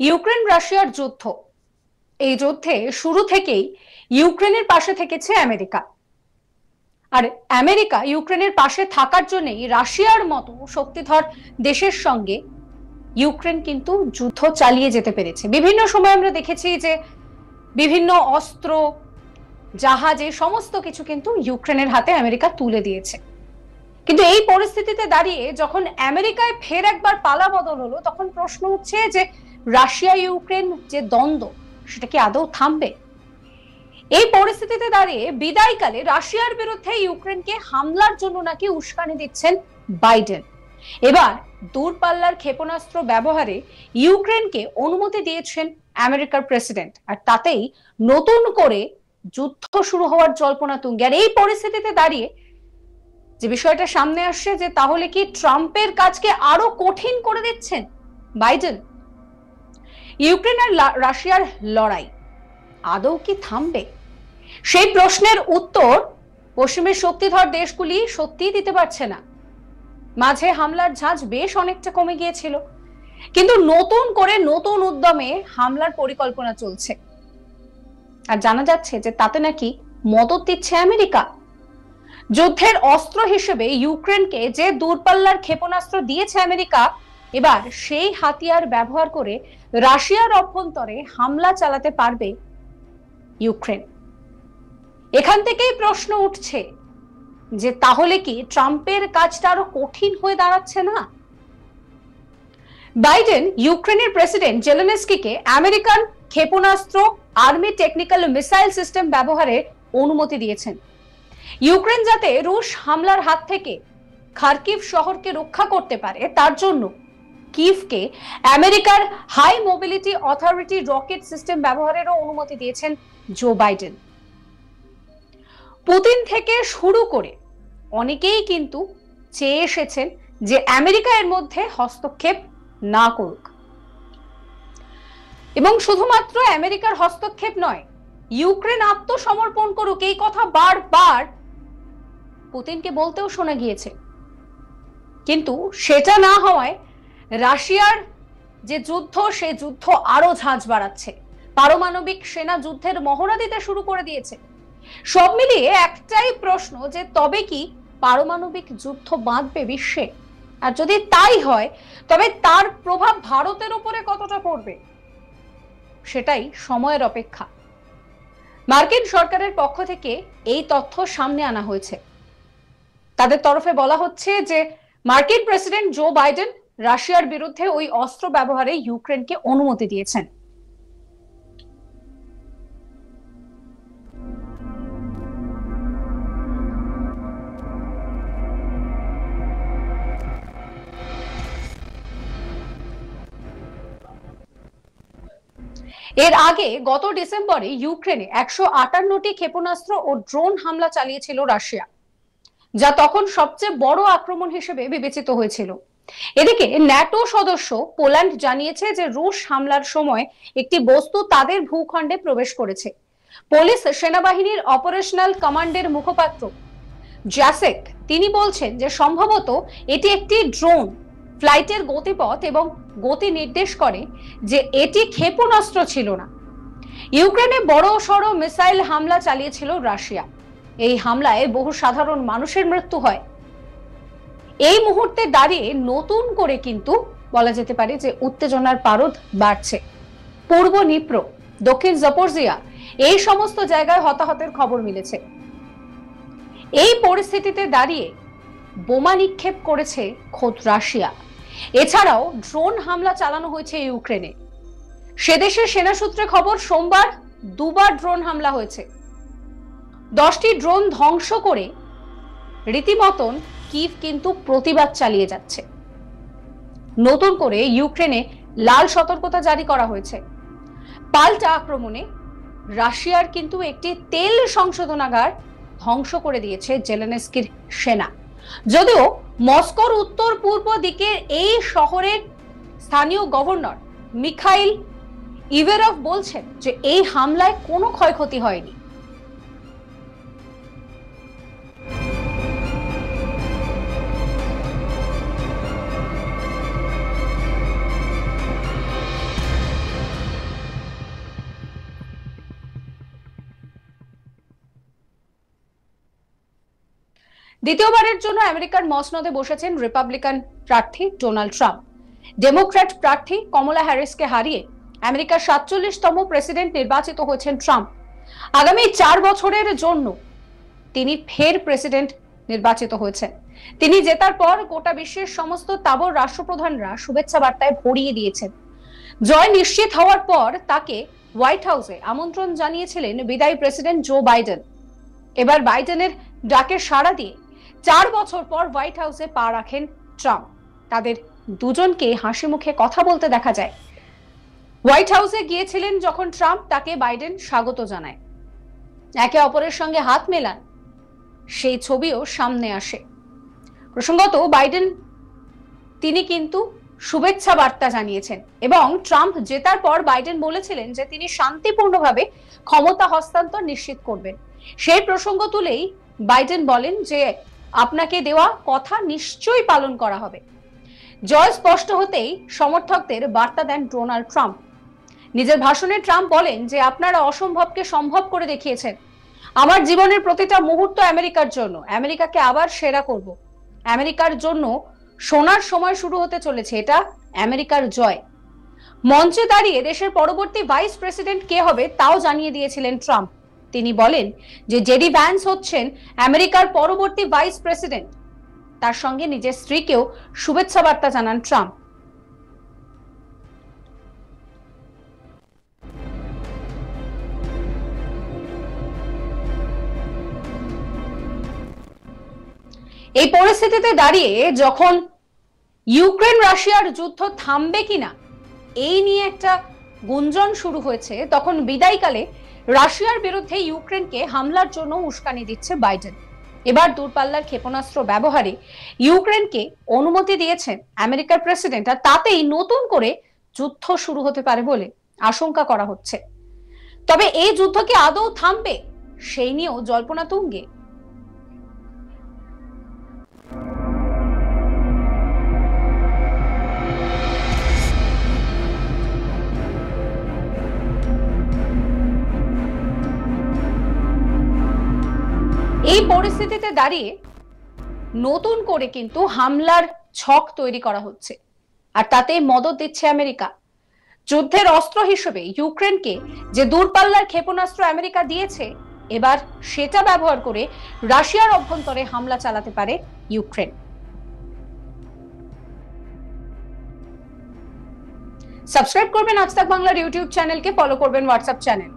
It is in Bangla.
ইউক্রেন রাশিয়ার যুদ্ধ, এই যুদ্ধে শুরু থেকেই ইউক্রেনের পাশে থেকেছে আমেরিকা। আর আমেরিকা ইউক্রেনের পাশে থাকার জন্যই রাশিয়ার মতো শক্তিধর দেশের সঙ্গে ইউক্রেন কিন্তু যুদ্ধ চালিয়ে যেতে পেরেছে। বিভিন্ন সময় আমরা দেখেছি যে বিভিন্ন অস্ত্র, জাহাজে সমস্ত কিছু কিন্তু ইউক্রেনের হাতে আমেরিকা তুলে দিয়েছে। কিন্তু এই পরিস্থিতিতে দাঁড়িয়ে যখন আমেরিকায় ফের একবার পালা বদল হলো, তখন প্রশ্ন উঠছে যে রাশিয়া ইউক্রেন যে দ্বন্দ্ব, সেটা কি আদৌ থামবে? এই পরিস্থিতিতে দাঁড়িয়ে বিদায়কালে রাশিয়ার বিরুদ্ধে ইউক্রেনকে হামলার জন্য নাকি উস্কানি দিচ্ছেন বাইডেন। এবার দূরপাল্লার ক্ষেপণাস্ত্র ব্যবহারে ইউক্রেনকে অনুমতি দিয়েছেন আমেরিকার প্রেসিডেন্ট, আর তাতেই নতুন করে যুদ্ধ শুরু হওয়ার জল্পনা তুঙ্গে। আর এই পরিস্থিতিতে দাঁড়িয়ে যে বিষয়টা সামনে আসছে, যে তাহলে কি ট্রাম্পের কাজকে আরো কঠিন করে দিচ্ছেন বাইডেন? ইউক্রেন আর রাশিয়ার লড়াই আদৌ কি থামবে? সেই প্রশ্নের উত্তর পশ্চিমের শক্তিধর দেশগুলি সত্যিই দিতে পারছে না। মাঝে হামলার ঝাঁজ বেশ অনেকটা কমে গিয়েছিল, কিন্তু নতুন করে নতুন উদ্যমে হামলার পরিকল্পনা চলছে। আর জানা যাচ্ছে যে তাতে নাকি মদত দিচ্ছে আমেরিকা। যুদ্ধের অস্ত্র হিসেবে ইউক্রেনকে যে দূরপাল্লার ক্ষেপণাস্ত্র দিয়েছে আমেরিকা, এবার সেই হাতিয়ার ব্যবহার করে রাশিয়ার অভ্যন্তরে হামলা চালাতে পারবে ইউক্রেন। এখান থেকেই প্রশ্ন উঠছে যে তাহলে কি ট্রাম্পের কাজটা আরো কঠিন হয়ে দাঁড়াচ্ছে না? বাইডেন ইউক্রেনের প্রেসিডেন্ট জেলেনস্কিকে আমেরিকান ক্ষেপণাস্ত্র, আর্মি টেকনিক্যাল মিসাইল সিস্টেম ব্যবহারের অনুমতি দিয়েছেন। ইউক্রেন যাতে রুশ হামলার হাত থেকে খার্কিভ শহরকে রক্ষা করতে পারে, তার জন্য কিভকে আমেরিকার high mobility authority rocket system ব্যবহারেরও অনুমতি দিয়েছেন জো বাইডেন। পুতিন থেকে শুরু করে অনেকেই কিন্তু চেয়ে এসেছেন যে আমেরিকা এর মধ্যে হস্তক্ষেপ না করুক, এবং শুধুমাত্র আমেরিকার হস্তক্ষেপ নয়, ইউক্রেন আত্মসমর্পণ করুক, এই কথা বারবার পুতিনকে বলতেও শোনা গিয়েছে। কিন্তু সেটা না হওয়ায় রাশিয়ার যে যুদ্ধ, সে যুদ্ধ আরো ঝাঁজ বাড়াচ্ছে। পারমাণবিক সেনা যুদ্ধের মহড়া দিতে শুরু করে দিয়েছে। সব মিলিয়ে একটাই প্রশ্ন, যে তবে কি পারমাণবিক যুদ্ধ বাঁধবে বিশ্বে? আর যদি তাই হয়, তবে তার প্রভাব ভারতের উপরে কতটা পড়বে, সেটাই সময়ের অপেক্ষা। মার্কিন সরকারের পক্ষ থেকে এই তথ্য সামনে আনা হয়েছে। তাদের তরফে বলা হচ্ছে যে মার্কিন প্রেসিডেন্ট জো বাইডেন রাশিয়ার বিরুদ্ধে ওই অস্ত্র ব্যবহারে ইউক্রেনকে অনুমতি দিয়েছেন। এর আগে গত ডিসেম্বরে ইউক্রেনে 158টি ক্ষেপণাস্ত্র ও ড্রোন হামলা চালিয়েছিল রাশিয়া, যা তখন সবচেয়ে বড় আক্রমণ হিসেবে বিবেচিত হয়েছিল। এদিকে ন্যাটো সদস্য পোল্যান্ড জানিয়েছে যে রুশ হামলার সময় একটি বস্তু তাদের ভূখণ্ডে প্রবেশ করেছে। পুলিশ সেনাবাহিনীর অপারেশনাল কমান্ডের মুখপাত্র জ্যাসেক তিনি বলছেন যে সম্ভবত এটি একটি ড্রোন। ফ্লাইটের গতিপথ এবং গতি নির্দেশ করে যে এটি ক্ষেপণাস্ত্র ছিল না। ইউক্রেনে বড় সড় মিসাইল হামলা চালিয়েছিল রাশিয়া। এই হামলায় বহু সাধারণ মানুষের মৃত্যু হয়। এই মুহূর্তে দাঁড়িয়ে নতুন করে কিন্তু বলা যেতে পারে যে উত্তেজনার পারদ বাড়ছে। পূর্ব নিপ্র, দক্ষিণ জাপোরজিয়া, এই সমস্ত জায়গায় হতাহতের খবর মিলেছে। এই পরিস্থিতিতে দাঁড়িয়ে বোমা নিক্ষেপ করেছে খোদ রাশিয়া। এছাড়াও ড্রোন হামলা চালানো হয়েছে ইউক্রেনে। সেদেশের সেনা সূত্রে খবর, সোমবার দুবার ড্রোন হামলা হয়েছে। 10টি ড্রোন ধ্বংস করে রীতিমতন কিভ কিন্তু প্রতিবাদ চালিয়ে যাচ্ছে। নতুন করে ইউক্রেনে লাল সতর্কতা জারি করা হয়েছে। পাল্টা আক্রমণে রাশিয়ার কিন্তু একটি তেল সংশোধনাগার ধ্বংস করে দিয়েছে জেলেনস্কির সেনা। যদিও মস্কোর উত্তর পূর্ব দিকের এই শহরের স্থানীয় গভর্নর মিখাইল ইভেরভ বলছেন যে এই হামলায় কোনো ক্ষয়ক্ষতি হয়নি। দ্বিতীয়বারের জন্য আমেরিকার মসনদে বসেছেন রিপাবলিকান প্রার্থী ডোনাল্ড ট্রাম্প। ডেমোক্র্যাট প্রার্থী কমলা হ্যারিসকে হারিয়ে আমেরিকার 47তম প্রেসিডেন্ট নির্বাচিত হয়েছেন ট্রাম্প। আগামী 4 বছরের জন্য তিনি ফের প্রেসিডেন্ট নির্বাচিত হয়েছেন। তিনি জেতার পর গোটা বিশ্বের সমস্ত তাবড় রাষ্ট্রপ্রধানরা শুভেচ্ছা বার্তায় ভরিয়ে দিয়েছেন। জয় নিশ্চিত হওয়ার পর তাকে হোয়াইট হাউসে আমন্ত্রণ জানিয়েছিলেন বিদায়ী প্রেসিডেন্ট জো বাইডেন। এবার বাইডেনের ডাকে সাড়া দিয়ে 4 বছর পর হোয়াইট হাউসে পা রাখেন ট্রাম্প। তাদের দুজনকে হাসি মুখে কথা বলতে দেখা যায়। হোয়াইট হাউসে গিয়েছিলেন যখন ট্রাম্প, তাকে বাইডেন স্বাগত জানায়, একে অপরের সঙ্গে হাত মেলান, সেই ছবিও সামনে আসে। প্রসঙ্গত বাইডেন তিনি কিন্তু শুভেচ্ছা বার্তা জানিয়েছেন এবং ট্রাম্প জেতার পর বাইডেন বলেছিলেন যে তিনি শান্তিপূর্ণভাবে ক্ষমতা হস্তান্তর নিশ্চিত করবেন। সেই প্রসঙ্গ তুলেই বাইডেন বলেন যে আপনাকে দেওয়া কথা নিশ্চয়ই পালন করা হবে। জয় স্পষ্ট হতেই সমর্থকদের বার্তা দেন ডোনাল্ড ট্রাম্প। নিজের ভাষণে ট্রাম্প বলেন যে আপনারা অসম্ভবকে সম্ভব করে দেখিয়েছেন। আমার জীবনের প্রতিটা মুহূর্ত আমেরিকার জন্য, আমেরিকাকে আবার সেরা করব। আমেরিকার জন্য সোনার সময় শুরু হতে চলেছে, এটা আমেরিকার জয়। মঞ্চে দাঁড়িয়ে দেশের পরবর্তী ভাইস প্রেসিডেন্ট কে হবে তাও জানিয়ে দিয়েছিলেন ট্রাম্প। তিনি বলেন যে জেডি ভ্যান্স হচ্ছেন আমেরিকার পরবর্তী ভাইস প্রেসিডেন্ট। তার সঙ্গে নিজের স্ত্রীকেও শুভেচ্ছা বার্তা জানান ট্রাম্প। এই পরিস্থিতিতে দাঁড়িয়ে যখন ইউক্রেন রাশিয়ার যুদ্ধ থামবে কিনা এই নিয়ে একটা গুঞ্জন শুরু হয়েছে, তখন বিদায়কালে রাশিয়ার বিরুদ্ধে ইউক্রেনকে হামলার জন্য উস্কানি দিচ্ছে বাইডেন। এবার দূরপাল্লার ক্ষেপণাস্ত্র ব্যবহারে ইউক্রেনকে অনুমতি দিয়েছেন আমেরিকার প্রেসিডেন্ট, আর তাতেই নতুন করে যুদ্ধ শুরু হতে পারে বলে আশঙ্কা করা হচ্ছে। তবে এই যুদ্ধ কি আদৌ থামবে সেই নিয়েও জল্পনা তুঙ্গে। এই পরিস্থিতিতে দাঁড়িয়ে নতুন করে কিন্তু হামলার ছক তৈরি করা হচ্ছে, আর তাতে মদত দিচ্ছে আমেরিকা। যুদ্ধের অস্ত্র হিসেবে ইউক্রেনকে যে দূরপাল্লার ক্ষেপণাস্ত্র আমেরিকা দিয়েছে, এবার সেটা ব্যবহার করে রাশিয়ার অভ্যন্তরে হামলা চালাতে পারে ইউক্রেন। সাবস্ক্রাইব করবেন আজ তাক বাংলার ইউটিউব চ্যানেলকে, ফলো করবেন হোয়াটসঅ্যাপ চ্যানেল।